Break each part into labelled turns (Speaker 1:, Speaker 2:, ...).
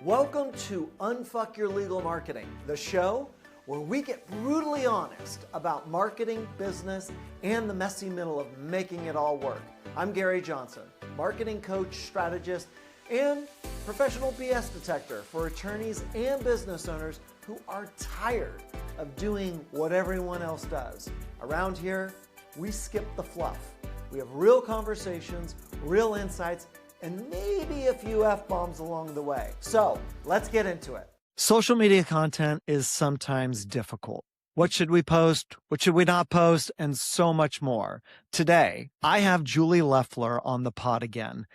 Speaker 1: Welcome to Unfuck Your Legal Marketing, the show where we get brutally honest about marketing, business, and the messy middle of making it all work. I'm Gary Johnson, marketing coach, strategist, and professional BS detector for attorneys and business owners who are tired of doing what everyone else does. Around here, we skip the fluff. We have real conversations, real insights, and maybe a few F-bombs along the way. So let's get into it. Social media content is sometimes difficult. What should we post? What should we not post? And so much more. Today, I have Julie Leffler on the pod again.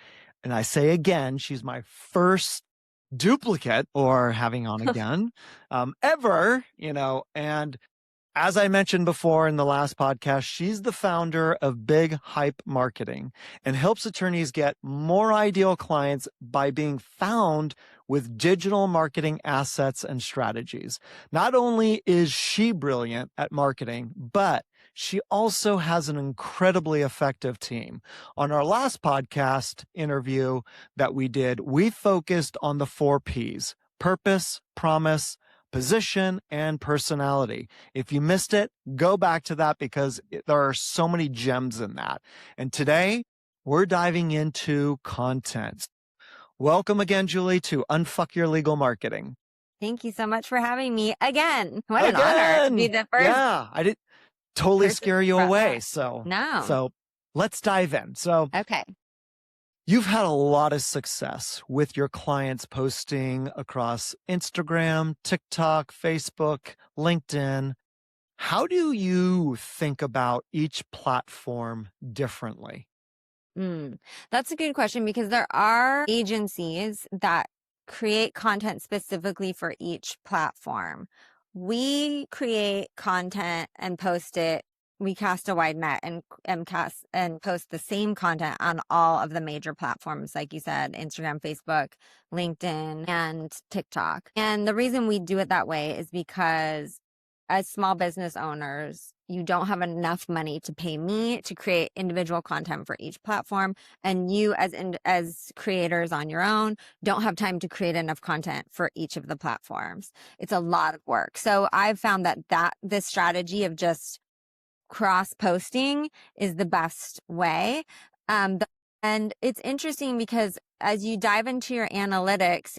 Speaker 1: And I say again, she's my first duplicate or having on again ever, and as I mentioned before in the last podcast, she's the founder of Big Hype Marketing and helps attorneys get more ideal clients by being found with digital marketing assets and strategies. Not only is she brilliant at marketing, but she also has an incredibly effective team. On our last podcast interview that we did, we focused on the 4 Ps: purpose, promise, position, and personality. If you missed it, go back to that because there are so many gems in that. And today, we're diving into content. Welcome again, Julie, to Unfuck Your Legal Marketing.
Speaker 2: Thank you so much for having me again. What an honor to be the first.
Speaker 1: Yeah, I didn't totally scare you away. So let's dive in.
Speaker 2: Okay.
Speaker 1: You've had a lot of success with your clients posting across Instagram, TikTok, Facebook, LinkedIn. How do you think about each platform differently?
Speaker 2: That's a good question because there are agencies that create content specifically for each platform. We create content and post it. We cast a wide net and post the same content on all of the major platforms, like you said, Instagram, Facebook, LinkedIn, and TikTok. And the reason we do it that way is because as small business owners, you don't have enough money to pay me to create individual content for each platform. And you as creators on your own don't have time to create enough content for each of the platforms. It's a lot of work. So I've found that this strategy of just cross-posting is the best way. And it's interesting because as you dive into your analytics,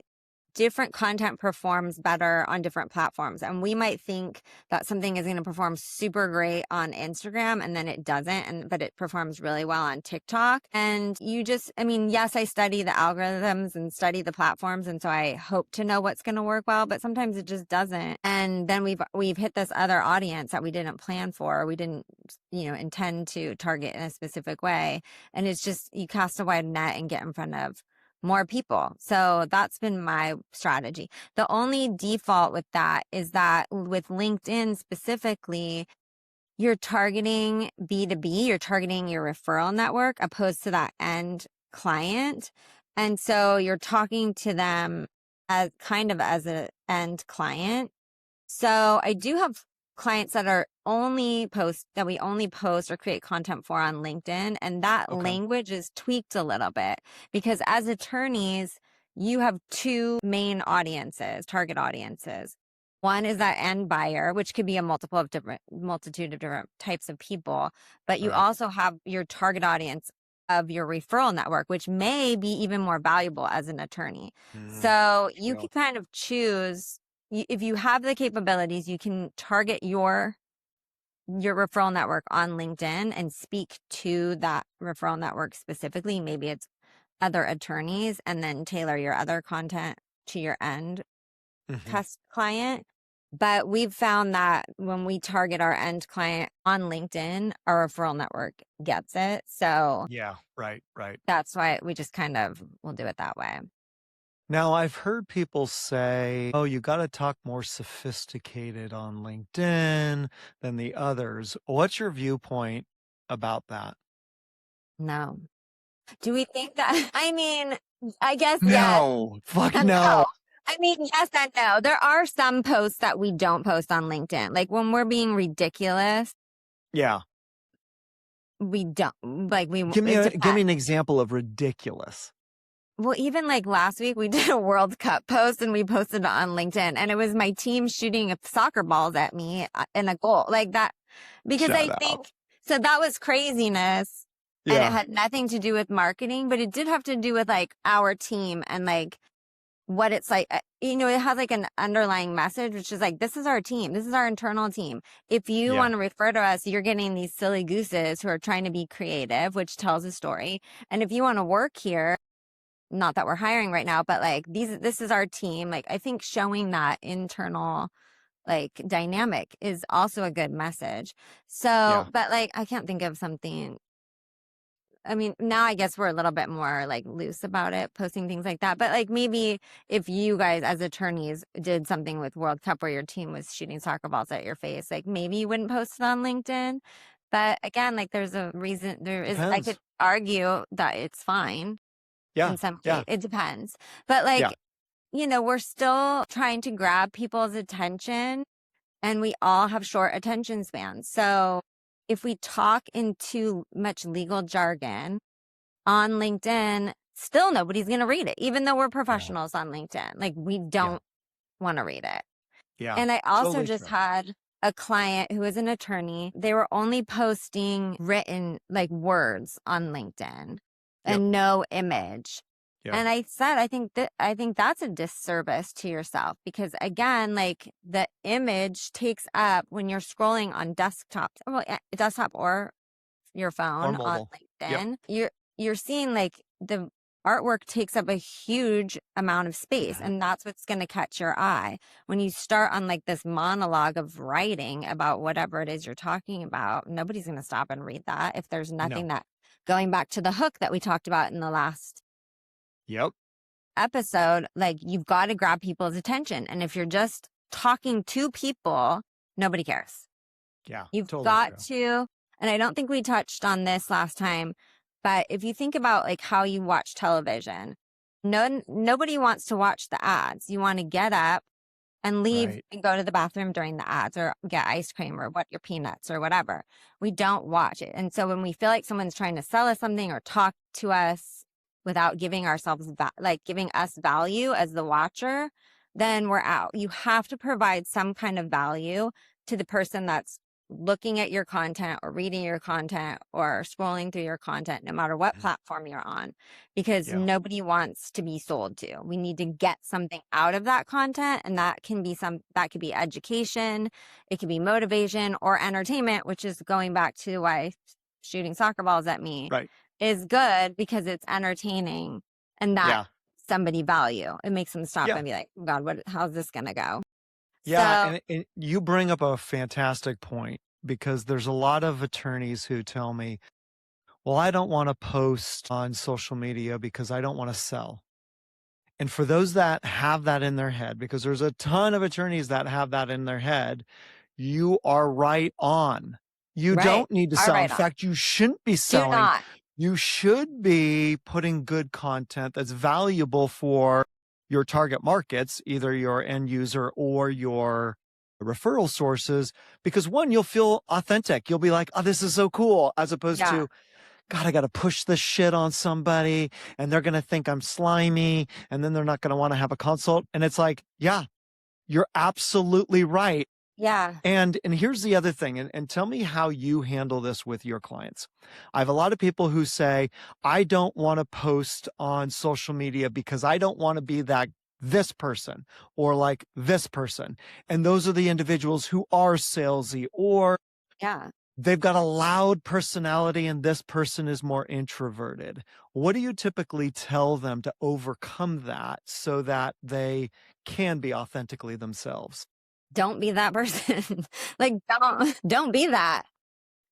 Speaker 2: different content performs better on different platforms. And we might think that something is going to perform super great on Instagram and then it doesn't, but it performs really well on TikTok. And yes, I study the algorithms and study the platforms. And so I hope to know what's going to work well, but sometimes it just doesn't. And then we've hit this other audience that we didn't plan for. We didn't, intend to target in a specific way. And it's just, you cast a wide net and get in front of more people. So that's been my strategy. The only default with that is that with LinkedIn specifically, you're targeting B2B, you're targeting your referral network opposed to that end client. And so you're talking to them as an end client. So I do have clients that we only post or create content for on LinkedIn. And that language is tweaked a little bit because as attorneys, you have 2 main audiences, target audiences. One is that end buyer, which could be a multitude of different types of people, but you also have your target audience of your referral network, which may be even more valuable as an attorney. So you can kind of choose. If you have the capabilities, you can target your referral network on LinkedIn and speak to that referral network specifically. Maybe it's other attorneys, and then tailor your other content to your end client. But we've found that when we target our end client on LinkedIn, our referral network gets it. So
Speaker 1: yeah, right.
Speaker 2: That's why we just we'll do it that way.
Speaker 1: Now, I've heard people say, you got to talk more sophisticated on LinkedIn than the others. What's your viewpoint about that?
Speaker 2: No. Do we think that? I guess
Speaker 1: no.
Speaker 2: Yes.
Speaker 1: Fuck no.
Speaker 2: Yes and no. There are some posts that we don't post on LinkedIn. Like when we're being ridiculous.
Speaker 1: Yeah.
Speaker 2: We don't.
Speaker 1: Give me an example of ridiculous.
Speaker 2: Well, even like last week, we did a World Cup post and we posted it on LinkedIn, and it was my team shooting soccer balls at me in a goal like that. Because
Speaker 3: Shut
Speaker 2: I
Speaker 3: up.
Speaker 2: think so that was craziness, and it
Speaker 3: Yeah.
Speaker 2: had nothing to do with marketing, but it did have to do with like our team and like what it's like. It has like an underlying message, which is like, this is our team. This is our internal team. If you
Speaker 3: Yeah.
Speaker 2: want to refer to us, you're getting these silly gooses who are trying to be creative, which tells a story. And if you want to work here, not that we're hiring right now, but like this is our team. Like, I think showing that internal like dynamic is also a good message. So,
Speaker 3: Yeah.
Speaker 2: but like, I can't think of something. I mean, now I guess we're a little bit more like loose about it, posting things like that. But like, maybe if you guys as attorneys did something with World Cup where your team was shooting soccer balls at your face, like maybe you wouldn't post it on LinkedIn. But again, like there's a reason I could
Speaker 1: Depends.
Speaker 2: argue that it's fine
Speaker 3: Yeah.
Speaker 2: in some
Speaker 3: Yeah.
Speaker 2: case. It depends. But
Speaker 3: Yeah.
Speaker 2: like, we're still trying to grab people's attention, and we all have short attention spans. So if we talk in too much legal jargon on LinkedIn, still nobody's going to read it, even though we're professionals on LinkedIn. Like, we don't want to read it.
Speaker 3: Yeah.
Speaker 2: And I also
Speaker 3: Totally
Speaker 2: just
Speaker 3: true.
Speaker 2: had a client who was an attorney. They were only posting written like words on LinkedIn and no image.
Speaker 3: Yep.
Speaker 2: And I said, I think that's a disservice to yourself, because again, like the image takes up when you're scrolling on desktop or your phone
Speaker 3: Or
Speaker 2: on
Speaker 3: mobile.
Speaker 2: LinkedIn, you're seeing like the artwork takes up a huge amount of space, and that's what's going to catch your eye. When you start on like this monologue of writing about whatever it is you're talking about, nobody's going to stop and read that if there's nothing that, going back to the hook that we talked about in the last
Speaker 3: Yep.
Speaker 2: episode, like you've got to grab people's attention. And if you're just talking to people, nobody cares.
Speaker 3: Yeah.
Speaker 2: You've
Speaker 3: Totally
Speaker 2: got
Speaker 3: true.
Speaker 2: to, and I don't think we touched on this last time, but if you think about like how you watch television, nobody wants to watch the ads. You want to get up and leave and go to the bathroom during the ads, or get ice cream or your peanuts or whatever. We don't watch it. And so when we feel like someone's trying to sell us something or talk to us without giving ourselves giving us value as the watcher, then we're out. You have to provide some kind of value to the person that's looking at your content or reading your content or scrolling through your content, no matter what platform you're on, because nobody wants to be sold to. We need to get something out of that content. And that could be education, it could be motivation or entertainment, which is going back to why shooting soccer balls at me is good, because it's entertaining and that somebody value. It makes them stop and be like, oh God, how's this going to go?
Speaker 3: Yeah.
Speaker 2: So,
Speaker 3: And you bring up a fantastic point, because there's a lot of attorneys who tell me, well, I don't want to post on social media because I don't want to sell. And for those that have that in their head, because there's a ton of attorneys that have that in their head, you are right on. You don't need to sell. In fact, you shouldn't be selling.
Speaker 2: Do not.
Speaker 3: You should be putting good content that's valuable for your target markets, either your end user or your referral sources, because one, you'll feel authentic. You'll be like, oh, this is so cool, as opposed to, God, I got to push this shit on somebody and they're going to think I'm slimy, and then they're not going to want to have a consult. And it's like, yeah, you're absolutely right.
Speaker 2: Yeah.
Speaker 3: And here's the other thing, and tell me how you handle this with your clients. I have a lot of people who say, I don't want to post on social media because I don't want to be this person or like this person. And those are the individuals who are salesy, or they've got a loud personality and this person is more introverted. What do you typically tell them to overcome that so that they can be authentically themselves?
Speaker 2: Don't be that person. Like, don't be that.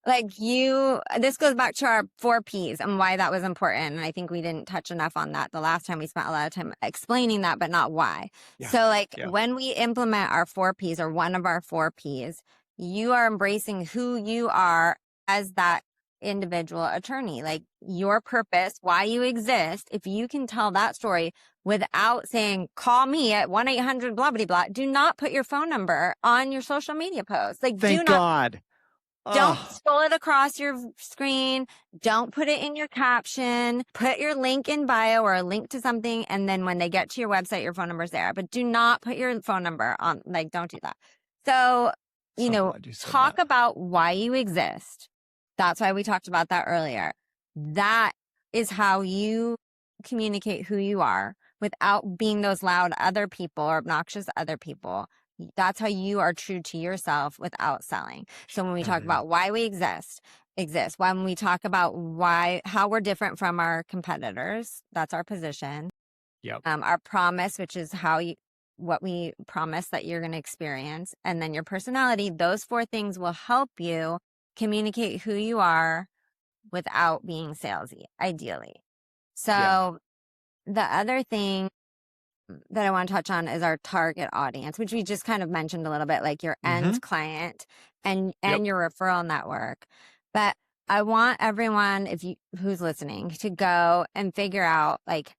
Speaker 2: Like this goes back to our 4 Ps and why that was important. And I think we didn't touch enough on that the last time. We spent a lot of time explaining that, but not why. So when we implement our 4 Ps, or one of our 4 Ps, you are embracing who you are as that individual attorney, like your purpose, why you exist. If you can tell that story without saying, call me at 1-800 blah, blah, blah, do not put your phone number on your social media posts. Like,
Speaker 3: Thank God.
Speaker 2: Don't
Speaker 3: Oh,
Speaker 2: scroll it across your screen. Don't put it in your caption. Put your link in bio or a link to something. And then when they get to your website, your phone number's there. But do not put your phone number on, like, don't do that. So,
Speaker 3: so glad you said
Speaker 2: talk
Speaker 3: that.
Speaker 2: about why you exist. That's why we talked about that earlier. That is how you communicate who you are without being those loud other people or obnoxious other people. That's how you are true to yourself without selling. So when we talk about why we exist, when we talk about how we're different from our competitors, that's our position.
Speaker 3: Yep.
Speaker 2: Our promise, which is what we promise that you're going to experience, and then your personality, those 4 things will help you communicate who you are without being salesy, ideally. So the other thing that I want to touch on is our target audience, which we just kind of mentioned a little bit, like your end client and your referral network. But I want everyone, who's listening, to go and figure out, like,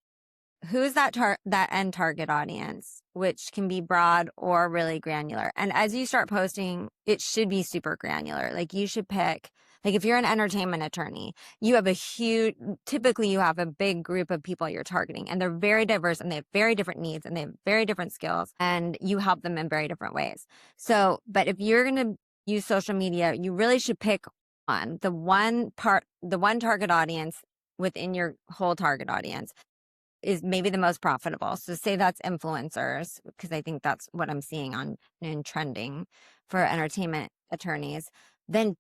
Speaker 2: who's that end target audience, which can be broad or really granular. And as you start posting, it should be super granular. Like, you should pick, like, if you're an entertainment attorney, typically you have a big group of people you're targeting, and they're very diverse and they have very different needs and they have very different skills, and you help them in very different ways. So, but if you're going to use social media, you really should pick the one target audience within your whole target audience is maybe the most profitable. So say that's influencers, because I think that's what I'm seeing in trending for entertainment attorneys. Then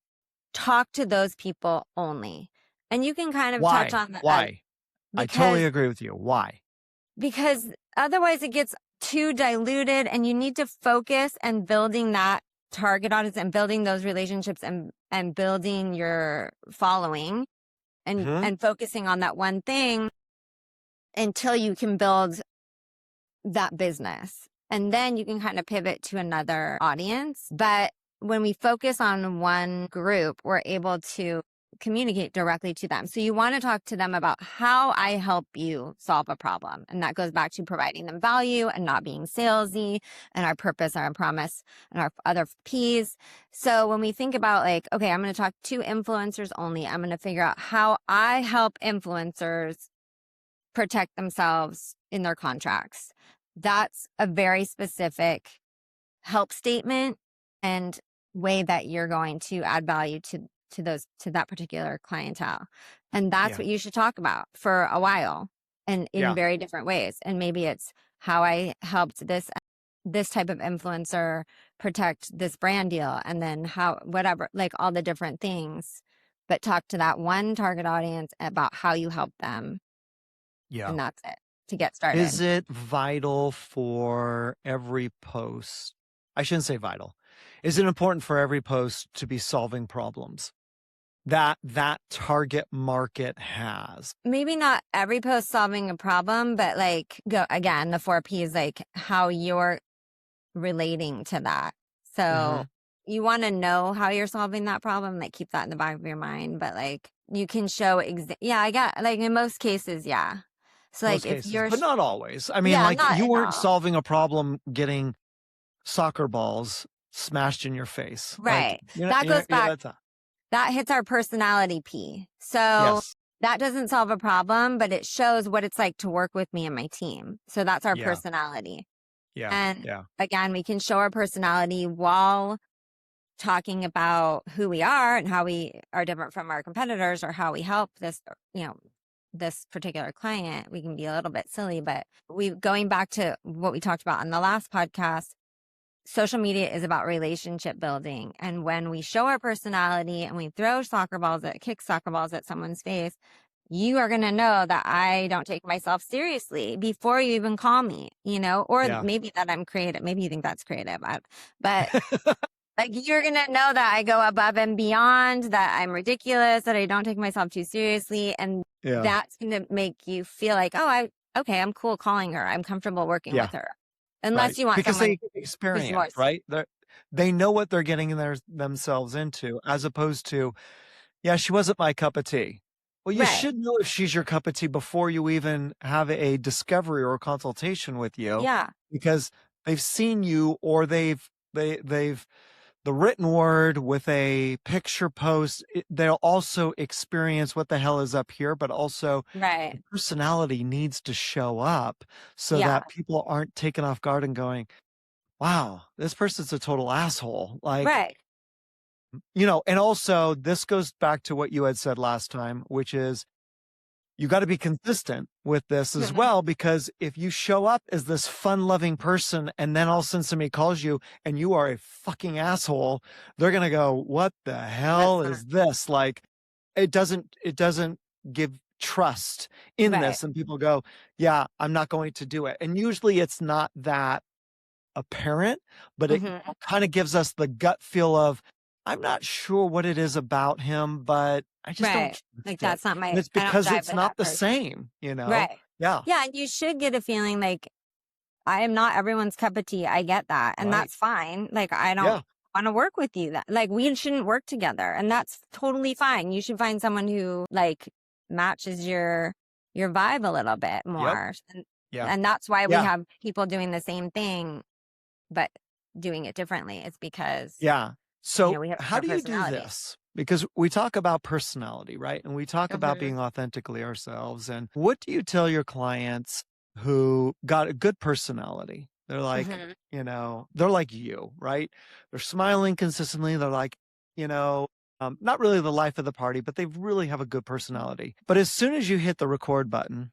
Speaker 2: talk to those people only. And you can kind of touch on that.
Speaker 3: Why? I totally agree with you. Why?
Speaker 2: Because otherwise it gets too diluted, and you need to focus and building that target audience and building those relationships and building your following and focusing on that one thing until you can build that business. And then you can kind of pivot to another audience. But when we focus on one group, we're able to communicate directly to them. So you want to talk to them about how I help you solve a problem. And that goes back to providing them value and not being salesy, and our purpose, our promise, and our other P's. So when we think about, like, okay, I'm going to talk to influencers only, I'm going to figure out how I help influencers protect themselves in their contracts. That's a very specific help statement and way that you're going to add value to that particular clientele. And that's what you should talk about for a while, and in very different ways. And maybe it's how I helped this type of influencer protect this brand deal, and then how, whatever, like all the different things, but talk to that one target audience about how you help them.
Speaker 3: Yeah.
Speaker 2: And that's it to get started.
Speaker 3: Is it vital for every post? I shouldn't say vital. Is it important for every post to be solving problems that target market has?
Speaker 2: Maybe not every post solving a problem, but like, go again, the 4 P's, like how you're relating to that. So you want to know how you're solving that problem, like keep that in the back of your mind. But like, you can show, I get, like, in most cases, So
Speaker 3: Most
Speaker 2: like
Speaker 3: cases,
Speaker 2: if you're,
Speaker 3: but not always. I mean, like,
Speaker 2: not
Speaker 3: you
Speaker 2: at
Speaker 3: weren't
Speaker 2: all.
Speaker 3: solving a problem getting soccer balls smashed in your face.
Speaker 2: Right.
Speaker 3: Like,
Speaker 2: That goes back. That hits our personality P. So that doesn't solve a problem, but it shows what it's like to work with me and my team. So that's our personality. And again, we can show our personality while talking about who we are and how we are different from our competitors, or how we help this particular client. We can be a little bit silly, but going back to what we talked about on the last podcast, social media is about relationship building. And when we show our personality and we kick soccer balls at someone's face, you are going to know that I don't take myself seriously before you even call me, or maybe that I'm creative. Maybe you think that's creative, but like, you're going to know that I go above and beyond, that I'm ridiculous, that I don't take myself too seriously. And that's going to make you feel like, I'm cool calling her. I'm comfortable working with her. Unless you want
Speaker 3: because
Speaker 2: someone
Speaker 3: they experience, right? They know what they're getting themselves into, as opposed to, she wasn't my cup of tea. Well, you should know if she's your cup of tea before you even have a discovery or a consultation with you.
Speaker 2: Yeah.
Speaker 3: Because they've seen you, or they've the written word with a picture post, they'll also experience what the hell is up here, but also
Speaker 2: Right.
Speaker 3: personality needs to show up so
Speaker 2: Yeah.
Speaker 3: that people aren't taken off guard and going, wow, this person's a total asshole. Like,
Speaker 2: Right.
Speaker 3: and also this goes back to what you had said last time, which is you got to be consistent with this as well, because if you show up as this fun-loving person and then all of a sudden somebody calls you and you are a fucking asshole, they're going to go, what the hell is this? Like, it doesn't give trust in
Speaker 2: Right.
Speaker 3: this. And people go, yeah, I'm not going to do it. And usually it's not that apparent, but it kind of gives us the gut feel of, I'm not sure what it is about him, but I just don't
Speaker 2: Right.
Speaker 3: trust
Speaker 2: Like
Speaker 3: it.
Speaker 2: that's not my,
Speaker 3: And it's
Speaker 2: I don't
Speaker 3: because
Speaker 2: jive
Speaker 3: it's
Speaker 2: with
Speaker 3: not
Speaker 2: that
Speaker 3: the
Speaker 2: person.
Speaker 3: same,
Speaker 2: Right.
Speaker 3: Yeah.
Speaker 2: Yeah. And you should get a feeling like I am not everyone's cup of tea. I get that. And
Speaker 3: Right.
Speaker 2: that's fine. Like, I don't
Speaker 3: Yeah.
Speaker 2: want to work with you. That like, we shouldn't work together. And that's totally fine. You should find someone who like matches your vibe a little bit more.
Speaker 3: Yeah.
Speaker 2: And that's why we
Speaker 3: Yeah.
Speaker 2: have people doing the same thing, but doing it differently. It's because,
Speaker 3: Yeah. So
Speaker 2: we have
Speaker 3: how do
Speaker 2: different
Speaker 3: you do
Speaker 2: personalities.
Speaker 3: this? Because we talk about personality, right? And we talk about being authentically ourselves. And what do you tell your clients who got a good personality? They're like, they're like you, right? They're smiling consistently. They're like, not really the life of the party, but they really have a good personality. But as soon as you hit the record button,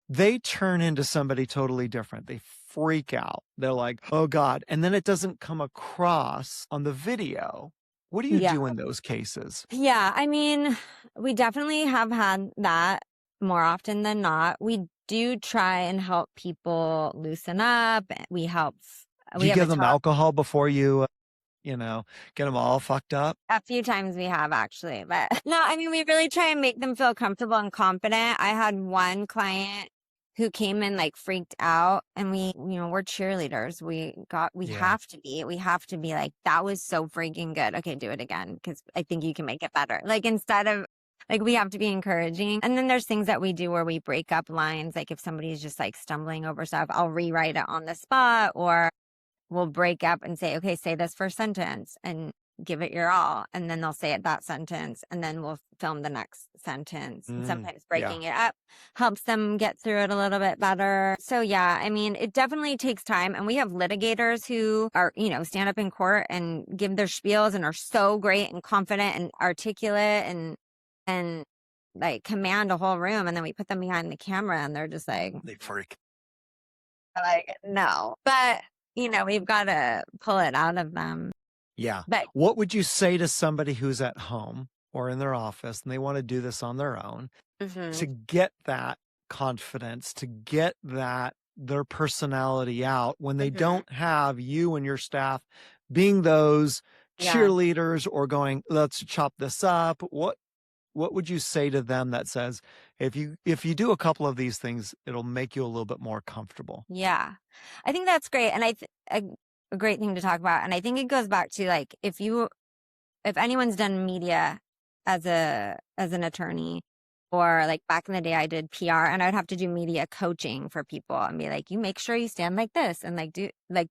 Speaker 3: they turn into somebody totally different. They freak out. They're like, oh God. And then it doesn't come across on the video. What do you do in those cases?
Speaker 2: Yeah. I mean, we definitely have had that more often than not. We do try and help people loosen up. We help.
Speaker 3: Do you give them alcohol before you, get them all fucked up?
Speaker 2: A few times we have actually, but no, I mean, we really try and make them feel comfortable and confident. I had one client who came in like freaked out, and we're cheerleaders. We have to be like, that was so freaking good. Okay, do it again, because I think you can make it better. Like, instead of like, we have to be encouraging. And then there's things that we do where we break up lines. Like if somebody's just like stumbling over stuff, I'll rewrite it on the spot, or we'll break up and say, okay, say this first sentence and give it your all. And then they'll say it that sentence, and then we'll film the next sentence. And sometimes breaking it up helps them get through it a little bit better. So yeah, I mean, it definitely takes time. And we have litigators who are, stand up in court and give their spiels and are so great and confident and articulate and like command a whole room. And then we put them behind the camera and they're just like,
Speaker 3: they freak.
Speaker 2: Like, no. But we've got to pull it out of them.
Speaker 3: Yeah.
Speaker 2: But
Speaker 3: what would you say to somebody who's at home or in their office and they want to do this on their own to get that confidence, to get their personality out when they don't have you and your staff being those cheerleaders or going, let's chop this up? What would you say to them that says, if you do a couple of these things, it'll make you a little bit more comfortable?
Speaker 2: Yeah, I think that's great. And a great thing to talk about. And I think it goes back to like, if anyone's done media as an attorney, or like back in the day, I did PR and I'd have to do media coaching for people and be like, you make sure you stand like this and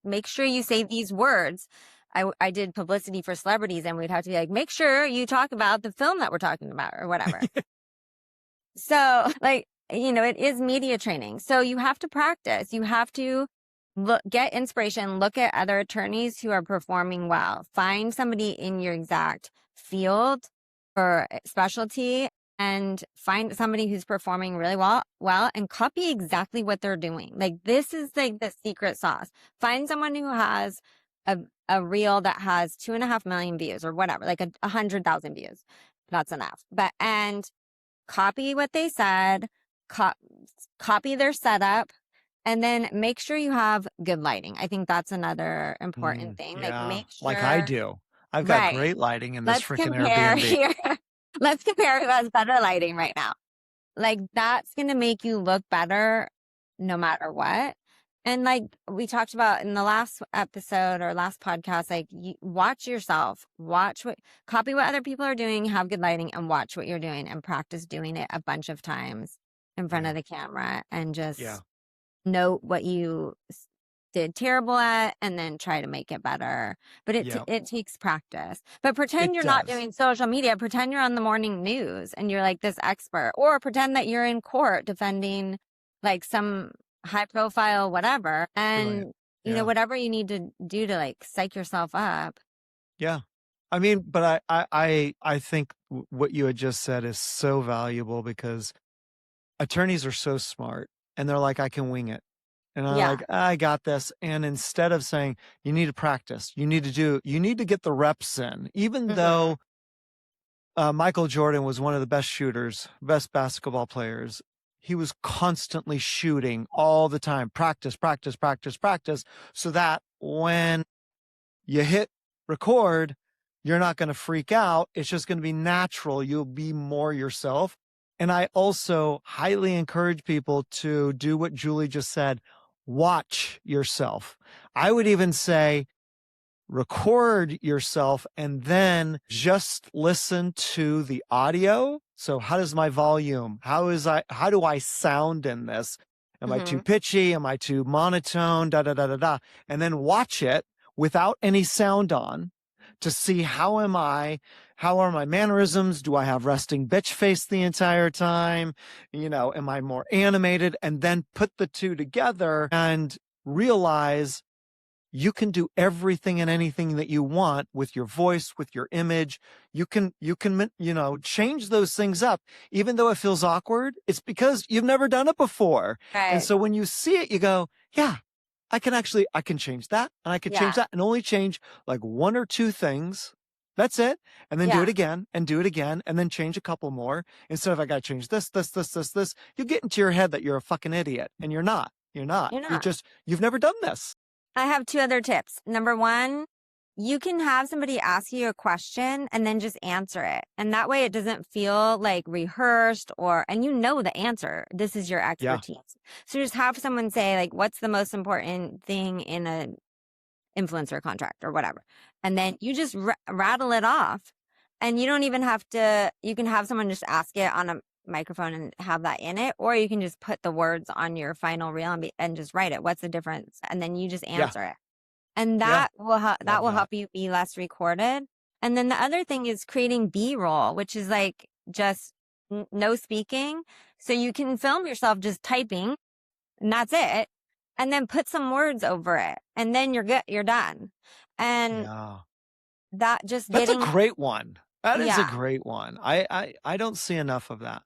Speaker 2: make sure you say these words. I did publicity for celebrities, and we'd have to be like, make sure you talk about the film that we're talking about or whatever. So like, it is media training. So you have to practice. You have to get inspiration, look at other attorneys who are performing well, find somebody in your exact field or specialty, and find somebody who's performing really well, and copy exactly what they're doing. Like, this is like the secret sauce. Find someone who has a reel that has 2.5 million views or whatever, like 100,000 views. That's enough. And copy what they said, copy their setup, and then make sure you have good lighting. I think that's another important thing.
Speaker 3: Yeah.
Speaker 2: Like, make sure.
Speaker 3: Like I do. I've got great lighting in this freaking Airbnb.
Speaker 2: Here. Let's compare who has better lighting right now. Like, that's going to make you look better no matter what. And like we talked about in the last episode or last podcast, like, watch yourself, copy what other people are doing, have good lighting, and watch what you're doing and practice doing it a bunch of times in front of the camera, and just note what you did terrible at and then try to make it better. But
Speaker 3: Yeah,
Speaker 2: it takes practice. But pretend
Speaker 3: it
Speaker 2: you're not
Speaker 3: does.
Speaker 2: doing social media. Pretend you're on the morning news and you're like this expert, or pretend that you're in court defending like some high profile whatever.
Speaker 3: Brilliant.
Speaker 2: And
Speaker 3: Yeah.
Speaker 2: whatever you need to do to like psych yourself up.
Speaker 3: Yeah. I mean, but I think what you had just said is so valuable because attorneys are so smart and they're like, I can wing it. And I'm
Speaker 2: Yeah.
Speaker 3: like, I got this. And instead of saying, you need to practice, you need to get the reps in, even though Michael Jordan was one of the best shooters, best basketball players. He was constantly shooting all the time, practice, practice, practice, practice, so that when you hit record, you're not going to freak out. It's just going to be natural. You'll be more yourself. And I also highly encourage people to do what Julie just said. Watch yourself. I would even say record yourself and then just listen to the audio. So how does my volume, how do I sound in this? Am I too pitchy? Am I too monotone? Da, da, da, da, da. And then watch it without any sound on to see how are my mannerisms? Do I have resting bitch face the entire time? Am I more animated? And then put the two together and realize you can do everything and anything that you want with your voice, with your image. You can, change those things up. Even though it feels awkward, it's because you've never done it before.
Speaker 2: Right.
Speaker 3: And so when you see it, you go, yeah, I can change that and I can change that and only change like one or two things. That's it. And then do it again and do it again and then change a couple more. Instead of I got to change this, you get into your head that you're a fucking idiot and you're not. You've never done this.
Speaker 2: I have two other tips. Number one, you can have somebody ask you a question and then just answer it. And that way it doesn't feel like rehearsed and you know the answer. This is your expertise. Yeah. So just have someone say like, what's the most important thing in a influencer contract or whatever. And then you just rattle it off and you don't even have to, you can have someone just ask it on a microphone and have that in it, or you can just put the words on your final reel and just write it. What's the difference? And then you just answer it. And that will help you be less recorded. And then the other thing is creating B-roll, which is like just no speaking. So you can film yourself just typing and that's it. And then put some words over it and then you're good. You're done. And that's
Speaker 3: a great one. That is a great one. I don't see enough of that.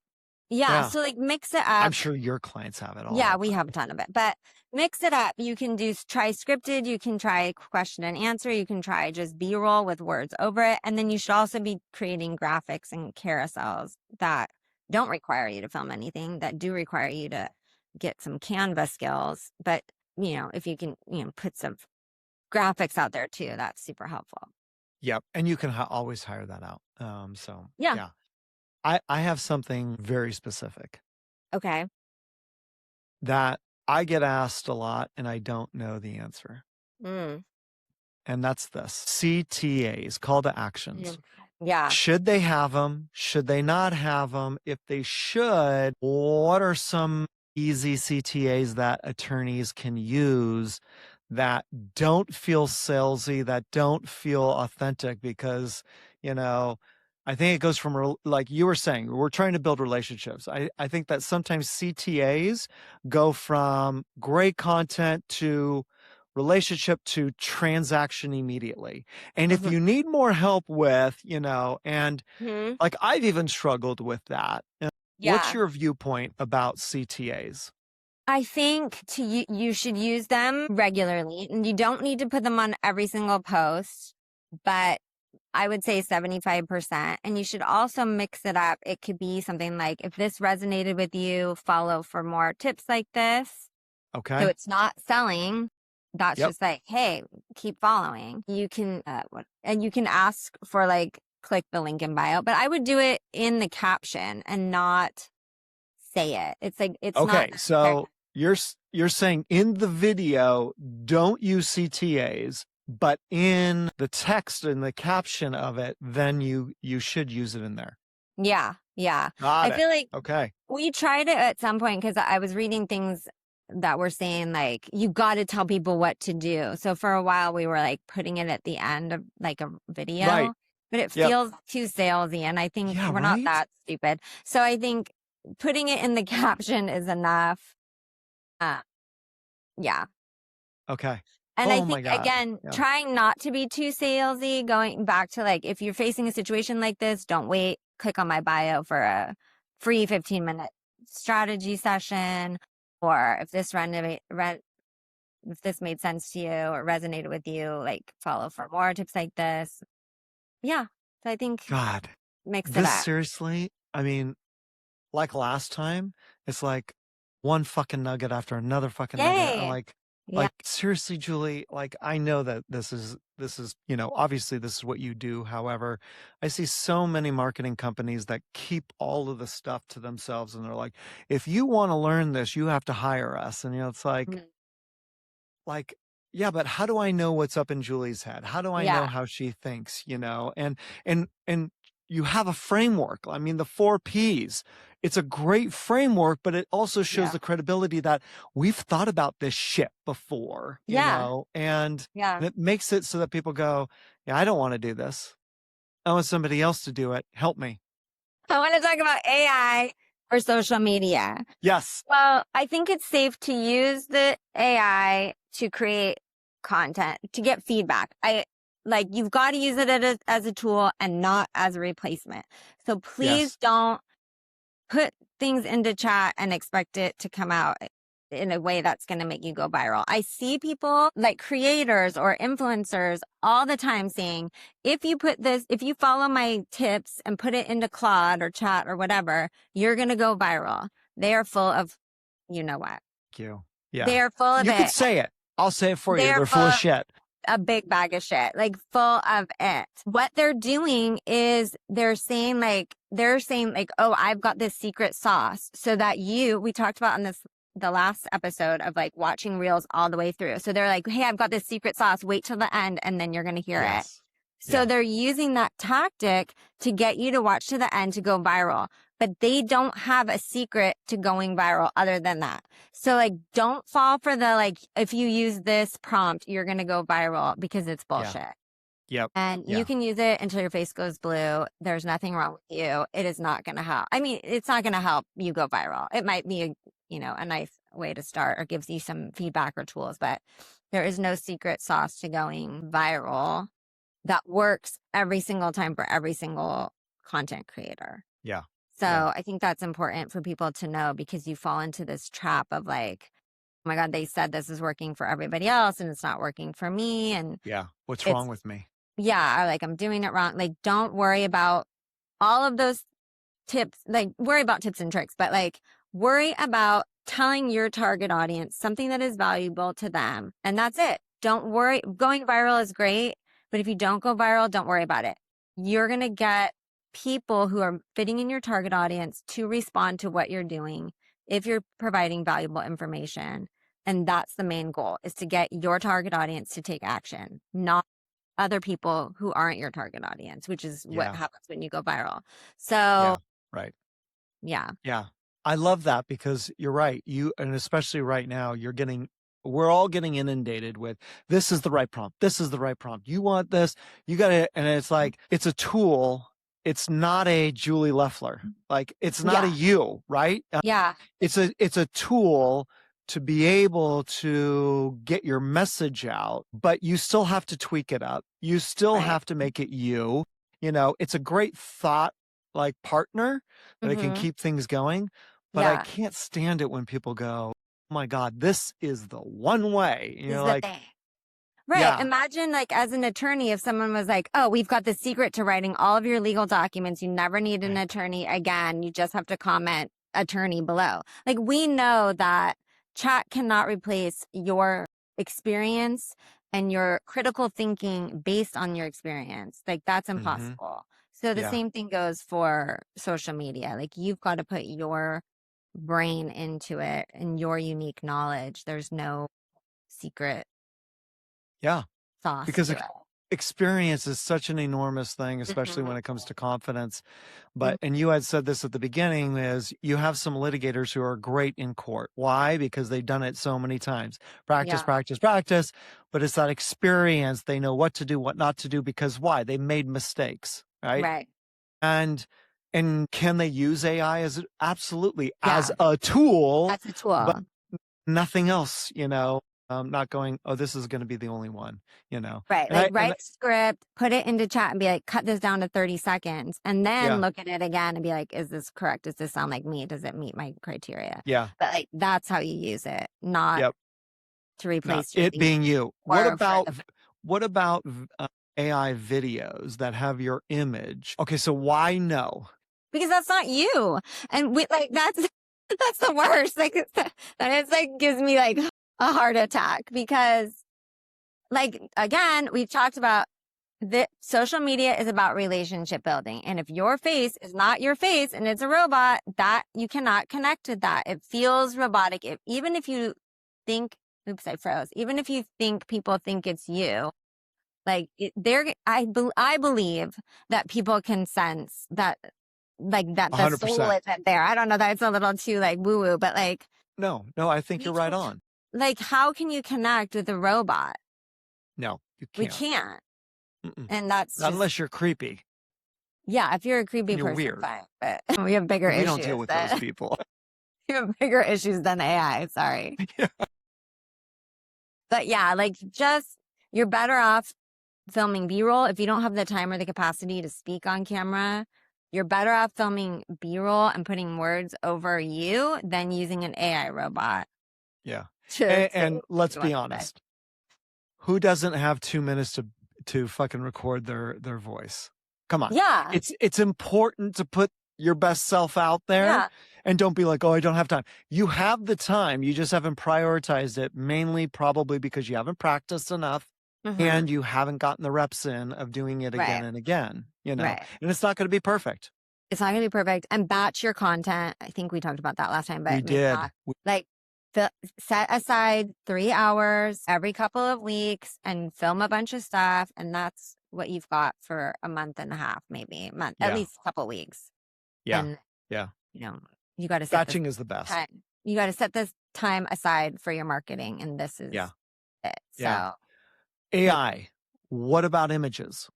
Speaker 2: Yeah. So like mix it up.
Speaker 3: I'm sure your clients have it all.
Speaker 2: Yeah, we have a ton of it, but mix it up. You can try scripted. You can try question and answer. You can try just B-roll with words over it. And then you should also be creating graphics and carousels that don't require you to film anything, that do require you to get some Canva skills. But, if you can, put some graphics out there too, that's super helpful.
Speaker 3: Yep. And you can always hire that out. Yeah. I have something very specific.
Speaker 2: Okay.
Speaker 3: That I get asked a lot and I don't know the answer. And that's this. CTAs, call to actions.
Speaker 2: Yeah.
Speaker 3: Should they have them? Should they not have them? If they should, what are some easy CTAs that attorneys can use that don't feel salesy, that don't feel authentic? Because, I think it goes from, like you were saying, we're trying to build relationships. I think that sometimes CTAs go from great content to relationship to transaction immediately. And if you need more help with, like I've even struggled with that. What's your viewpoint about CTAs?
Speaker 2: I think you should use them regularly. And you don't need to put them on every single post, but I would say 75%. And you should also mix it up. It could be something like, if this resonated with you, follow for more tips like this.
Speaker 3: Okay.
Speaker 2: So it's not selling. That's just like, hey, keep following. You can, and you can ask for like, click the link in bio, but I would do it in the caption and not say it. It's like, it's
Speaker 3: okay.
Speaker 2: not.
Speaker 3: So you're saying in the video, don't use CTAs, but in the text and the caption of it, then you should use it in there.
Speaker 2: Yeah.
Speaker 3: I
Speaker 2: feel like
Speaker 3: okay.
Speaker 2: we tried it at some point because I was reading things that were saying like, you got to tell people what to do. So for a while we were like putting it at the end of like a video,
Speaker 3: Right.
Speaker 2: but it
Speaker 3: Yep.
Speaker 2: feels too salesy. And I think
Speaker 3: Yeah,
Speaker 2: we're not
Speaker 3: right?
Speaker 2: that stupid. So I think putting it in the caption is enough. Yeah.
Speaker 3: Okay.
Speaker 2: And I
Speaker 3: Oh my
Speaker 2: think,
Speaker 3: God.
Speaker 2: again,
Speaker 3: Yeah.
Speaker 2: trying not to be too salesy, going back to like, if you're facing a situation like this, don't wait. Click on my bio for a free 15-minute strategy session. Or if this if this made sense to you or resonated with you, like follow for more tips like this. Yeah. So I think
Speaker 3: God,
Speaker 2: mix it
Speaker 3: this
Speaker 2: up.
Speaker 3: seriously, I mean, like last time, it's like one fucking nugget after another fucking nugget.
Speaker 2: Yay.
Speaker 3: Like
Speaker 2: Yeah.
Speaker 3: seriously, Julie, like I know that this is, obviously this is what you do. However, I see so many marketing companies that keep all of the stuff to themselves and they're like, if you want to learn this, you have to hire us. And it's
Speaker 2: Mhm.
Speaker 3: like, yeah, but how do I know what's up in Julie's head? How do I know
Speaker 2: Yeah.
Speaker 3: how she thinks, and you have a framework. I mean, the 4 Ps, it's a great framework, but it also shows
Speaker 2: Yeah.
Speaker 3: the credibility that we've thought about this shit before,
Speaker 2: Yeah.
Speaker 3: and
Speaker 2: Yeah.
Speaker 3: it makes it so that people go, yeah, I don't want to do this. I want somebody else to do it. Help me.
Speaker 2: I want to talk about AI for social media.
Speaker 3: Yes.
Speaker 2: Well, I think it's safe to use the AI to create content, to get feedback. You've got to use it as a tool and not as a replacement. So please
Speaker 3: Yes.
Speaker 2: don't put things into chat and expect it to come out in a way that's going to make you go viral. I see people like creators or influencers all the time saying, if you follow my tips and put it into Claude or chat or whatever, you're going to go viral. They are full of, you know what?
Speaker 3: Thank you. Yeah.
Speaker 2: They are full of
Speaker 3: You could
Speaker 2: it.
Speaker 3: say it. I'll say it for you.
Speaker 2: They're
Speaker 3: They're full of shit.
Speaker 2: a big bag of shit, like full of it. What they're doing is they're saying like, oh, I've got this secret sauce so that we talked about on the last episode of like watching reels all the way through. So they're like, hey, I've got this secret sauce. Wait till the end and then you're going to hear it.
Speaker 3: Yes.
Speaker 2: So
Speaker 3: Yeah.
Speaker 2: they're using that tactic to get you to watch to the end to go viral, but they don't have a secret to going viral other than that. So like, don't fall for the, like, if you use this prompt, you're going to go viral, because it's bullshit.
Speaker 3: Yep.
Speaker 2: And
Speaker 3: Yeah.
Speaker 2: you can use it until your face goes blue. There's nothing wrong with you. It is not going to help. I mean, it's not going to help you go viral. It might be a nice way to start or gives you some feedback or tools, but there is no secret sauce to going viral that works every single time for every single content creator.
Speaker 3: Yeah.
Speaker 2: So
Speaker 3: Yeah.
Speaker 2: I think that's important for people to know, because you fall into this trap of like, oh my God, they said this is working for everybody else and it's not working for me. And
Speaker 3: Yeah. What's wrong with me?
Speaker 2: yeah, or like I'm doing it wrong. Like, don't worry about all of those tips. Like, worry about tips and tricks, but like, worry about telling your target audience something that is valuable to them. And that's it. Don't worry. Going viral is great, but if you don't go viral, don't worry about it. You're going to get people who are fitting in your target audience to respond to what you're doing if you're providing valuable information. And that's the main goal, is to get your target audience to take action, not other people who aren't your target audience, which is what happens when you go viral. So
Speaker 3: Yeah. Right.
Speaker 2: yeah.
Speaker 3: Yeah. I love that, because you're right. And especially right now, we're all getting inundated with, this is the right prompt. This is the right prompt. You want this, you got to, and it's like, it's a tool. It's not a Julie Leffler. Like, it's not a you, right?
Speaker 2: Yeah.
Speaker 3: It's a tool to be able to get your message out, but you still have to tweak it up. You still have to make it you. It's a great thought, like, partner that it can keep things going. But I can't stand it when people go, oh my God, this is the one way.
Speaker 2: This is
Speaker 3: Like,
Speaker 2: the thing. Right.
Speaker 3: Yeah.
Speaker 2: Imagine, like, as an attorney, if someone was like, oh, we've got the secret to writing all of your legal documents. You never need an attorney again. You just have to comment attorney below. Like, we know that chat cannot replace your experience and your critical thinking based on your experience. Like, that's impossible. So the same thing goes for social media. Like, you've got to put your brain into it and your unique knowledge. There's no secret
Speaker 3: Yeah.
Speaker 2: sauce
Speaker 3: Because
Speaker 2: to it.
Speaker 3: experience is such an enormous thing, especially when it comes to confidence. But,
Speaker 2: Mhm.
Speaker 3: and you had said this at the beginning, is you have some litigators who are great in court. Why? Because they've done it so many times. Practice,
Speaker 2: Yeah.
Speaker 3: practice, practice. But it's that experience. They know what to do, what not to do, because why? They made mistakes, right?
Speaker 2: Right.
Speaker 3: And can they use AI as absolutely as
Speaker 2: Yeah.
Speaker 3: a tool,
Speaker 2: That's a
Speaker 3: but
Speaker 2: tool.
Speaker 3: nothing else, not going, oh, this is going to be the only one,
Speaker 2: Right.
Speaker 3: and
Speaker 2: Like
Speaker 3: I,
Speaker 2: write a script, put it into chat and be like, cut this down to 30 seconds and then
Speaker 3: yeah,
Speaker 2: look at it again and be like, is this correct? Does this sound like me? Does it meet my criteria?
Speaker 3: yeah,
Speaker 2: But like, that's how you use it, not
Speaker 3: yep.
Speaker 2: to
Speaker 3: Not
Speaker 2: replace your
Speaker 3: it being you.
Speaker 2: or for the,
Speaker 3: What about AI videos that have your image? Okay, so why no?
Speaker 2: because that's not you. And we like, that's the worst. Like, it's like gives me like a heart attack because like, again, we've talked about the social media is about relationship building. And if your face is not your face and it's a robot, that you cannot connect with that. It feels robotic. Even if you think, oops, I froze. Even if you think people think it's you, like I believe that people can sense that, like that the soul
Speaker 3: 100%.
Speaker 2: isn't there. I don't know. That's a little too like woo woo, but like,
Speaker 3: No, I think
Speaker 2: we
Speaker 3: you're right
Speaker 2: can't,
Speaker 3: on.
Speaker 2: like, how can you connect with a robot?
Speaker 3: No, you
Speaker 2: We
Speaker 3: can't.
Speaker 2: can't.
Speaker 3: Mm-mm.
Speaker 2: And that's
Speaker 3: Not
Speaker 2: just,
Speaker 3: unless you're creepy
Speaker 2: yeah, if you're a creepy
Speaker 3: and you're
Speaker 2: person,
Speaker 3: weird.
Speaker 2: fine. But we have bigger
Speaker 3: We don't deal
Speaker 2: issues
Speaker 3: with those
Speaker 2: than
Speaker 3: people.
Speaker 2: we have bigger issues than AI. Sorry.
Speaker 3: Yeah.
Speaker 2: But yeah, like just you're better off filming B-roll if you don't have the time or the capacity to speak on camera. You're better off filming B-roll and putting words over you than using an AI robot
Speaker 3: Yeah.
Speaker 2: to say
Speaker 3: And
Speaker 2: what
Speaker 3: let's
Speaker 2: you
Speaker 3: be
Speaker 2: want to say.
Speaker 3: honest. Who doesn't have 2 minutes to fucking record their voice? Come on.
Speaker 2: Yeah.
Speaker 3: It's important to put your best self out there,
Speaker 2: Yeah.
Speaker 3: and don't be like, oh, I don't have time. You have the time. You just haven't prioritized it, mainly probably because you haven't practiced enough and you haven't gotten the reps in of doing it again
Speaker 2: Right.
Speaker 3: and again,
Speaker 2: Right.
Speaker 3: and it's not going to be perfect.
Speaker 2: It's not going to be perfect. And batch your content. I think we talked about that last time, but
Speaker 3: We
Speaker 2: maybe
Speaker 3: did.
Speaker 2: not. Like, set aside 3 hours every couple of weeks and film a bunch of stuff. And that's what you've got for a month and a half, maybe at
Speaker 3: Yeah.
Speaker 2: least a couple weeks.
Speaker 3: Yeah.
Speaker 2: And,
Speaker 3: Yeah.
Speaker 2: you got to set
Speaker 3: Batching is the best.
Speaker 2: time. You got to set this time aside for your marketing. And this is
Speaker 3: Yeah.
Speaker 2: it.
Speaker 3: Yeah.
Speaker 2: So
Speaker 3: AI. What about images?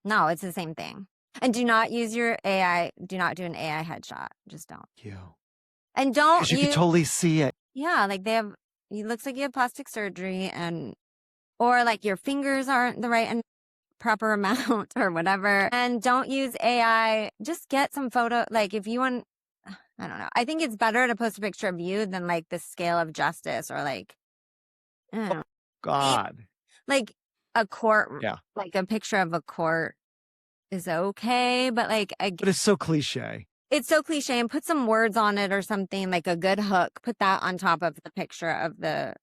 Speaker 2: no, it's the same thing. And do not use your AI. Do not do an AI headshot. Just don't.
Speaker 3: You.
Speaker 2: And don't
Speaker 3: Because you can totally see it.
Speaker 2: Yeah, like it looks like you have plastic surgery or like your fingers aren't the right and proper amount or whatever. And don't use AI. Just get some photo. Like if you want, I don't know. I think it's better to post a picture of you than like the scale of justice or like, I don't know,
Speaker 3: God.
Speaker 2: like a court,
Speaker 3: Yeah.
Speaker 2: like a picture of a court is okay. But like,
Speaker 3: But it's so cliche.
Speaker 2: it's so cliche and put some words on it or something like a good hook. Put that on top of the picture of the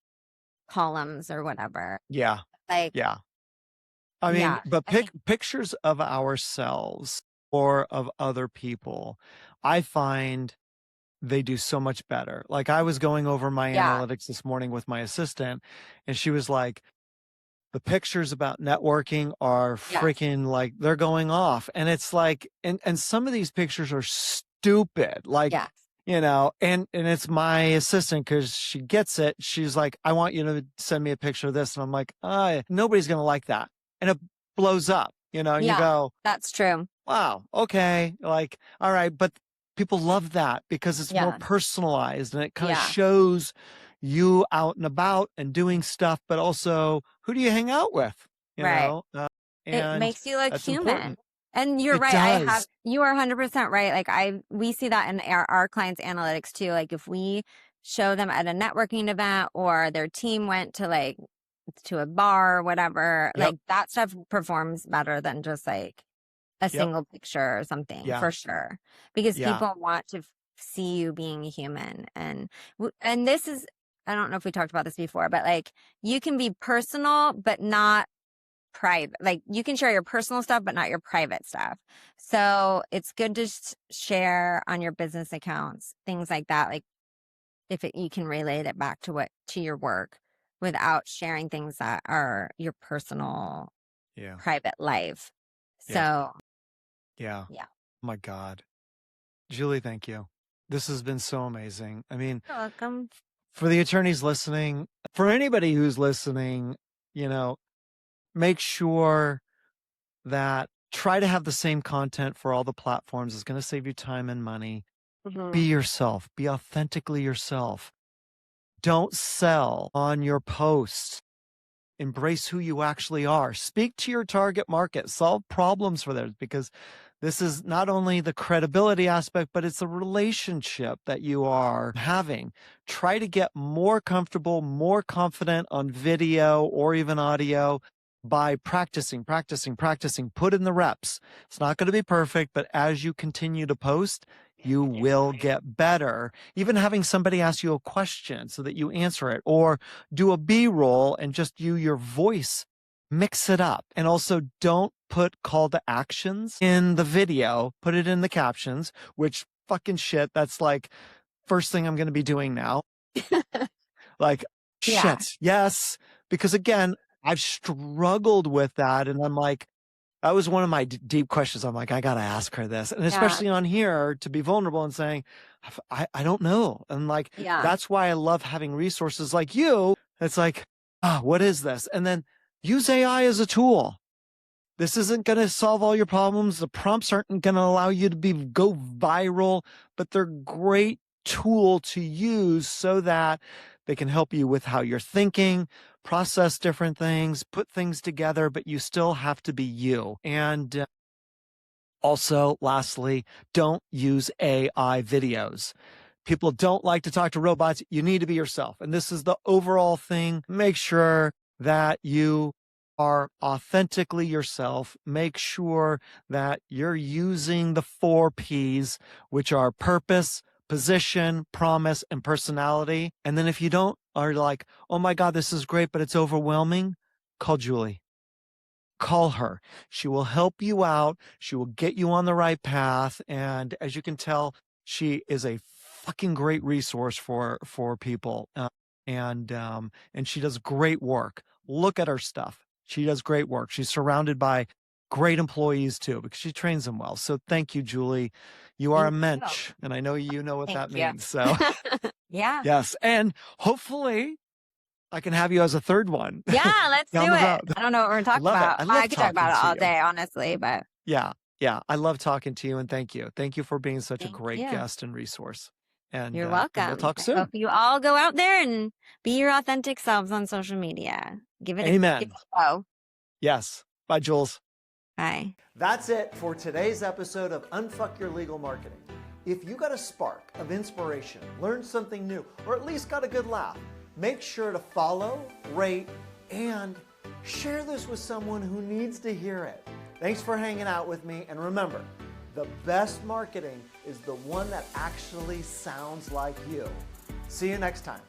Speaker 2: columns or whatever.
Speaker 3: Yeah.
Speaker 2: Like,
Speaker 3: Yeah. I mean,
Speaker 2: yeah,
Speaker 3: but
Speaker 2: I think,
Speaker 3: pictures of ourselves or of other people, I find they do so much better. Like I was going over my
Speaker 2: yeah,
Speaker 3: analytics this morning with my assistant, and she was like, the pictures about networking are
Speaker 2: yeah,
Speaker 3: freaking like they're going off. And it's like, and some of these pictures are stupid. Like,
Speaker 2: yeah,
Speaker 3: and it's my assistant because she gets it. She's like, I want you to send me a picture of this. And I'm like, nobody's going to like that. And it blows up, and you
Speaker 2: yeah,
Speaker 3: go,
Speaker 2: that's true.
Speaker 3: wow, okay. Like, all right. But people love that because it's more
Speaker 2: Yeah,
Speaker 3: personalized and it kind of
Speaker 2: yeah,
Speaker 3: shows you out and about and doing stuff, but also who do you hang out with,
Speaker 2: right. It
Speaker 3: and
Speaker 2: makes you look
Speaker 3: that's
Speaker 2: human.
Speaker 3: important.
Speaker 2: And you're
Speaker 3: It
Speaker 2: right.
Speaker 3: does.
Speaker 2: You are 100% right. Like we see that in our clients' analytics too. Like if we show them at a networking event or their team went to a bar or whatever,
Speaker 3: Yep.
Speaker 2: like that stuff performs better than just like a
Speaker 3: Yep.
Speaker 2: single picture or something
Speaker 3: Yeah.
Speaker 2: for sure. Because
Speaker 3: Yeah.
Speaker 2: people want to see you being human. And this is, I don't know if we talked about this before, but like you can be personal, but not private. Like you can share your personal stuff, but not your private stuff. So it's good to share on your business accounts, things like that. Like you can relate it back to your work without sharing things that are your personal private life.
Speaker 3: Yeah.
Speaker 2: So
Speaker 3: Yeah.
Speaker 2: yeah.
Speaker 3: Oh my God. Julie, thank you. This has been so amazing. I mean,
Speaker 2: You're welcome.
Speaker 3: for the attorneys listening, for anybody who's listening, make sure that try to have the same content for all the platforms. It's going to save you time and money. Be yourself. Be authentically yourself. Don't sell on your posts. Embrace who you actually are. Speak to your target market. Solve problems for theirs, because this is not only the credibility aspect, but it's the relationship that you are having. Try to get more comfortable, more confident on video or even audio by practicing. Put in the reps. It's not going to be perfect, but as you continue to post, you will get better. Even having somebody ask you a question so that you answer it, or do a B-roll and just your voice. Mix it up. And also, don't put call to actions in the video. Put it in the captions, which fucking shit. That's like first thing I'm going to be doing now. Like, shit. Yes. Because again, I've struggled with that. And I'm like, that was one of my deep questions. I'm like, I got to ask her this. And especially on here, to be vulnerable and saying, I don't know. And like, that's why I love having resources like you. It's like, what is this? And then use AI as a tool. This isn't going to solve all your problems. The prompts aren't going to allow you to go viral, but they're great tool to use so that they can help you with how you're thinking, process different things, put things together, but you still have to be you. And also, lastly, don't use AI videos. People don't like to talk to robots. You need to be yourself. And this is the overall thing. Make sure that you are authentically yourself. Make sure that you're using the 4 Ps, which are purpose, position, promise, and personality. And then if you don't, are like, oh my God, this is great, but it's overwhelming, call Julie. Call her. She will help you out. She will get you on the right path. And as you can tell, she is a fucking great resource for people. And she does great work. Look at her stuff. She does great work. She's surrounded by great employees too, because she trains them well. So thank you, Julie. You are a mensch, and I know you know what that means. So
Speaker 2: yeah.
Speaker 3: Yes. And hopefully I can have you as a third one.
Speaker 2: Yeah, let's do it. I don't know what we're talking about. I could talk about it all day, honestly, but
Speaker 3: yeah. I love talking to you, and thank you. Thank you for being such a great guest and resource. And
Speaker 2: you're welcome.
Speaker 3: We'll talk soon.
Speaker 2: I hope you all go out there and be your authentic selves on social media. Give it a go.
Speaker 3: Yes. Bye, Jules.
Speaker 2: Bye.
Speaker 1: That's it for today's episode of Unfuck Your Legal Marketing. If you got a spark of inspiration, learned something new, or at least got a good laugh, make sure to follow, rate, and share this with someone who needs to hear it. Thanks for hanging out with me, and remember, the best marketing is the one that actually sounds like you. See you next time.